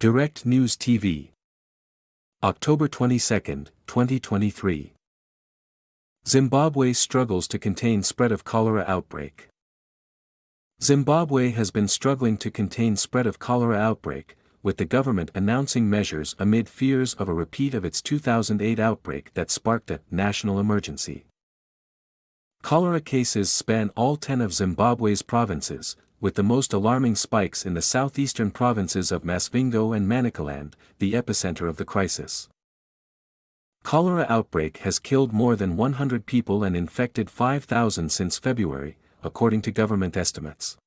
Direct News TV. October 22, 2023. Zimbabwe struggles to contain spread of cholera outbreak. Zimbabwe has been struggling to contain spread of cholera outbreak, with the government announcing measures amid fears of a repeat of its 2008 outbreak that sparked a national emergency. Cholera cases span all 10 of Zimbabwe's provinces, with the most alarming spikes in the southeastern provinces of Masvingo and Manicaland, the epicenter of the crisis. Cholera outbreak has killed more than 100 people and infected 5,000 since February, according to government estimates.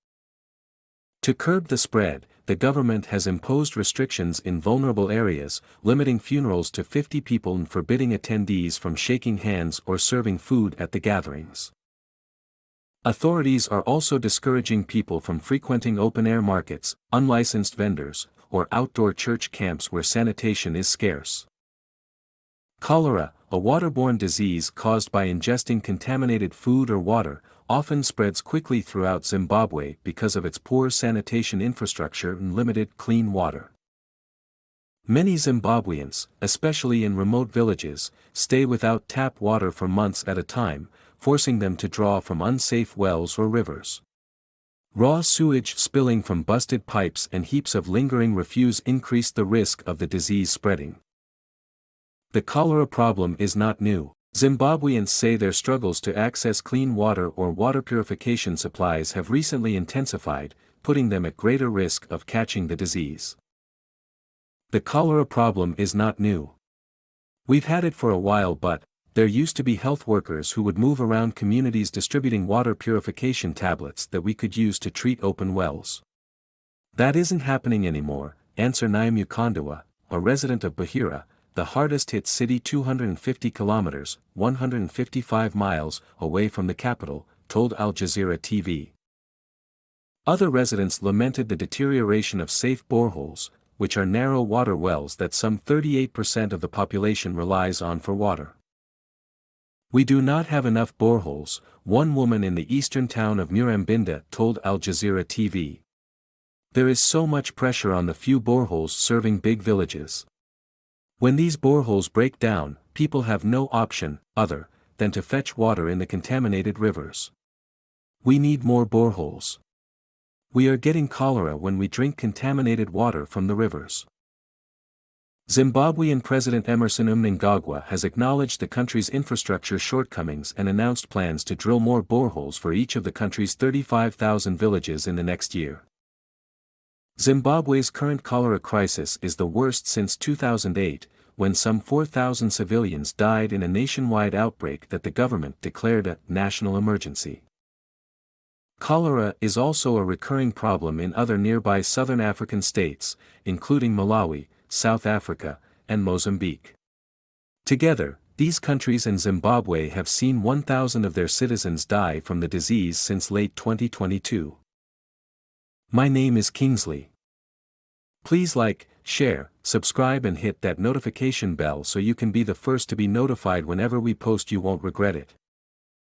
To curb the spread, the government has imposed restrictions in vulnerable areas, limiting funerals to 50 people and forbidding attendees from shaking hands or serving food at the gatherings. Authorities are also discouraging people from frequenting open-air markets, unlicensed vendors, or outdoor church camps where sanitation is scarce. Cholera, a waterborne disease caused by ingesting contaminated food or water, often spreads quickly throughout Zimbabwe because of its poor sanitation infrastructure and limited clean water. Many Zimbabweans, especially in remote villages, stay without tap water for months at a time, forcing them to draw from unsafe wells or rivers. Raw sewage spilling from busted pipes and heaps of lingering refuse increase the risk of the disease spreading. The cholera problem is not new. Zimbabweans say their struggles to access clean water or water purification supplies have recently intensified, putting them at greater risk of catching the disease. The cholera problem is not new. We've had it for a while, but there used to be health workers who would move around communities distributing water purification tablets that we could use to treat open wells. That isn't happening anymore, answer Naim Ukondiwa, a resident of Bahira, the hardest-hit city 250 kilometers, 155 miles, away from the capital, told Al Jazeera TV. Other residents lamented the deterioration of safe boreholes, which are narrow water wells that some 38% of the population relies on for water. We do not have enough boreholes, one woman in the eastern town of Murambinda told Al Jazeera TV. There is so much pressure on the few boreholes serving big villages. When these boreholes break down, people have no option, other than to fetch water in the contaminated rivers. We need more boreholes. We are getting cholera when we drink contaminated water from the rivers. Zimbabwean President Emmerson Mnangagwa has acknowledged the country's infrastructure shortcomings and announced plans to drill more boreholes for each of the country's 35,000 villages in the next year. Zimbabwe's current cholera crisis is the worst since 2008, when some 4,000 civilians died in a nationwide outbreak that the government declared a national emergency. Cholera is also a recurring problem in other nearby southern African states, including Malawi, South Africa, and Mozambique. Together, these countries and Zimbabwe have seen 1,000 of their citizens die from the disease since late 2022. My name is Kingsley. Please like, share, subscribe and hit that notification bell so you can be the first to be notified whenever we post. You won't regret it.